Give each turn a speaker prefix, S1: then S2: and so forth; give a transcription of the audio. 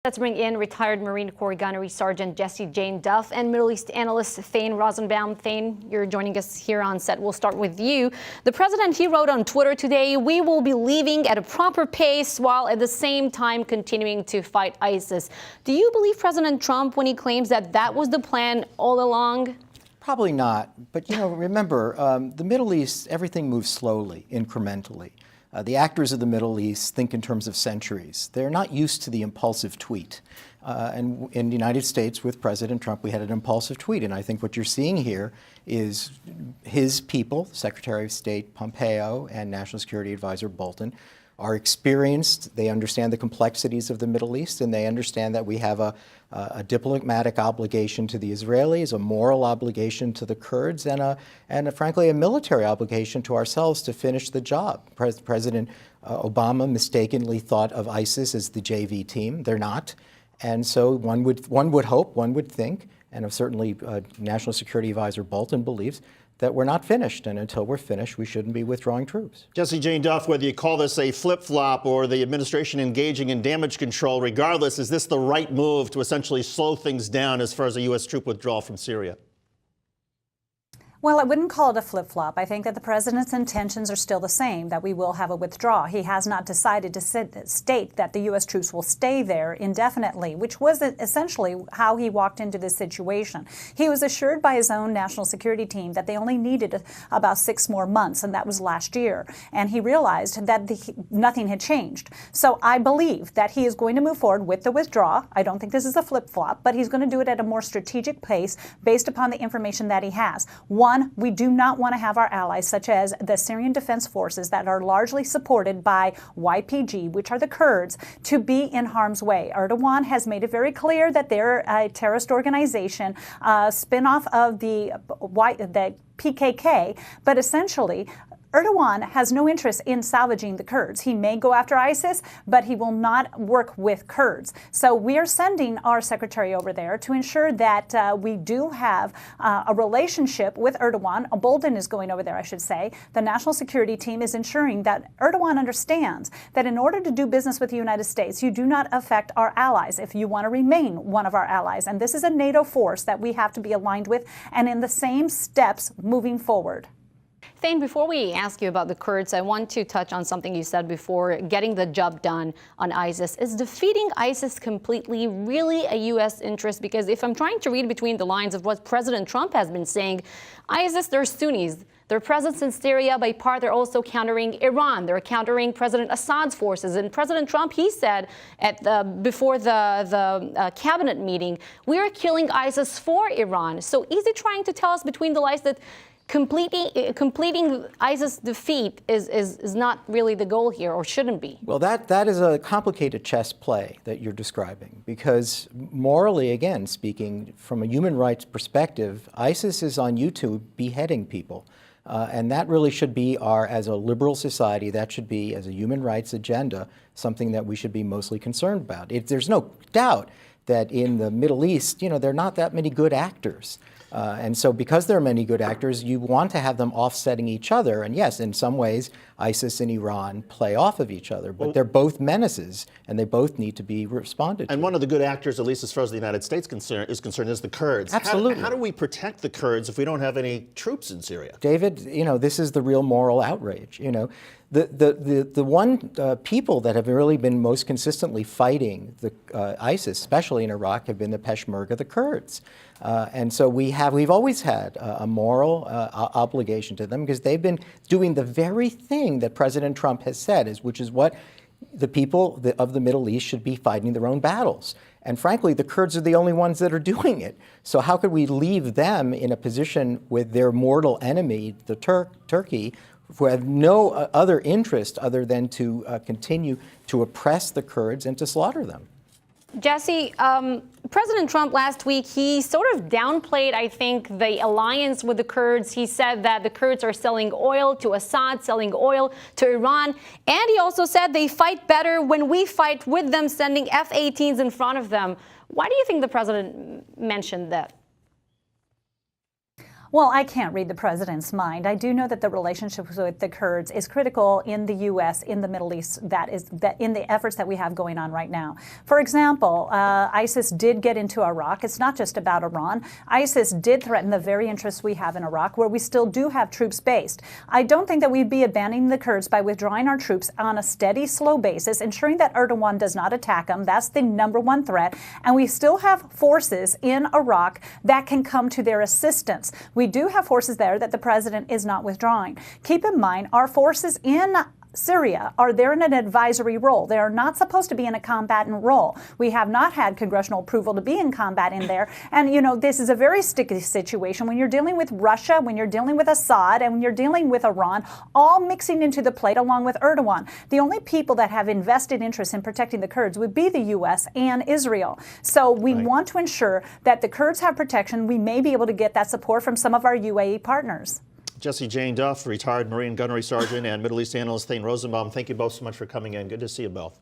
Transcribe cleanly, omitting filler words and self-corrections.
S1: Let's bring in retired Marine Corps Gunnery Sergeant Jessie Jane Duff and Middle East analyst Thane Rosenbaum. Thane, you're joining us here on set. We'll start with you. The president, he wrote on Twitter today, "We will be leaving at a proper pace while at the same time continuing to fight ISIS." Do you believe President Trump when he claims that that was the plan all along?
S2: Probably not. But, remember, the Middle East, everything moves slowly, incrementally. The actors of the Middle East think in terms of centuries. They're not used to the impulsive tweet. And in the United States with President Trump, we had an impulsive tweet. And I think what you're seeing here is his people, Secretary of State Pompeo and National Security Advisor Bolton, are experienced. They understand the complexities of the Middle East, and they understand that we have a diplomatic obligation to the Israelis, a moral obligation to the Kurds, and frankly, a military obligation to ourselves to finish the job. President Obama mistakenly thought of ISIS as the JV team. They're not. And so one would hope, one would think, and certainly National Security Advisor Bolton believes, that we're not finished, and until we're finished, we shouldn't be withdrawing troops.
S3: Jessie Jane Duff, whether you call this a flip-flop or the administration engaging in damage control, regardless, is this the right move to essentially slow things down as far as a U.S. troop withdrawal from Syria?
S4: Well, I wouldn't call it a flip-flop. I think that the president's intentions are still the same, that we will have a withdrawal. He has not decided to state that the U.S. troops will stay there indefinitely, which was essentially how he walked into this situation. He was assured by his own national security team that they only needed about 6 more months, and that was last year. And he realized that nothing had changed. So I believe that he is going to move forward with the withdrawal. I don't think this is a flip-flop, but he's going to do it at a more strategic pace based upon the information that he has. One, we do not want to have our allies, such as the Syrian Defense Forces that are largely supported by YPG, which are the Kurds, to be in harm's way. Erdogan has made it very clear that they're a terrorist organization, spin-off of the PKK, but essentially, Erdogan has no interest in salvaging the Kurds. He may go after ISIS, but he will not work with Kurds. So we are sending our secretary over there to ensure that we do have a relationship with Erdogan. Bolton is going over there, I should say. The national security team is ensuring that Erdogan understands that in order to do business with the United States, you do not affect our allies if you want to remain one of our allies. And this is a NATO force that we have to be aligned with and in the same steps moving forward.
S1: Thane, before we ask you about the Kurds, I want to touch on something you said before, getting the job done on ISIS. Is defeating ISIS completely really a U.S. interest? Because if I'm trying to read between the lines of what President Trump has been saying, ISIS, they're Sunnis. Their presence in Syria, by part, they're also countering Iran. They're countering President Assad's forces. And President Trump, he said before the cabinet meeting, we are killing ISIS for Iran. So is he trying to tell us between the lines that completing ISIS defeat is not really the goal here, or shouldn't be?
S2: Well, that is a complicated chess play that you're describing, because morally, again, speaking from a human rights perspective, ISIS is on YouTube beheading people. And that really should be as a liberal society, that should be, as a human rights agenda, something that we should be mostly concerned about. There's no doubt that in the Middle East, there are not that many good actors. And so because there are many good actors, you want to have them offsetting each other. And yes, in some ways, ISIS and Iran play off of each other, but they're both menaces, and they both need to be responded to.
S3: And one of the good actors, at least as far as the United States is concerned, is the Kurds.
S2: Absolutely.
S3: How do we protect the Kurds if we don't have any troops in Syria?
S2: David, this is the real moral outrage. The one people that have really been most consistently fighting the ISIS, especially in Iraq, have been the Peshmerga, the Kurds. And so we've always had a moral obligation to them, because they've been doing the very thing that President Trump has said, which is what the people of the Middle East should be fighting their own battles. And frankly, the Kurds are the only ones that are doing it. So how could we leave them in a position with their mortal enemy, the Turkey, who have no other interest other than to continue to oppress the Kurds and to slaughter them?
S1: Jessie, President Trump last week, he sort of downplayed, I think, the alliance with the Kurds. He said that the Kurds are selling oil to Assad, selling oil to Iran. And he also said they fight better when we fight with them, sending F-18s in front of them. Why do you think the president mentioned that?
S4: Well, I can't read the president's mind. I do know that the relationship with the Kurds is critical in the U.S., in the Middle East, in the efforts that we have going on right now. For example, ISIS did get into Iraq. It's not just about Iran. ISIS did threaten the very interests we have in Iraq, where we still do have troops based. I don't think that we'd be abandoning the Kurds by withdrawing our troops on a steady, slow basis, ensuring that Erdogan does not attack them. That's the number one threat. And we still have forces in Iraq that can come to their assistance. We do have forces there that the president is not withdrawing. Keep in mind, our forces in Syria are there in an advisory role. They are not supposed to be in a combatant role. We have not had congressional approval to be in combat in there. And, you know, this is a very sticky situation when you're dealing with Russia, when you're dealing with Assad, and when you're dealing with Iran, all mixing into the plate along with Erdogan. The only people that have invested interest in protecting the Kurds would be the U.S. and Israel. So we want to ensure that the Kurds have protection. We may be able to get that support from some of our UAE partners.
S3: Jessie Jane Duff, retired Marine Gunnery Sergeant, and Middle East analyst Thane Rosenbaum, thank you both so much for coming in. Good to see you both.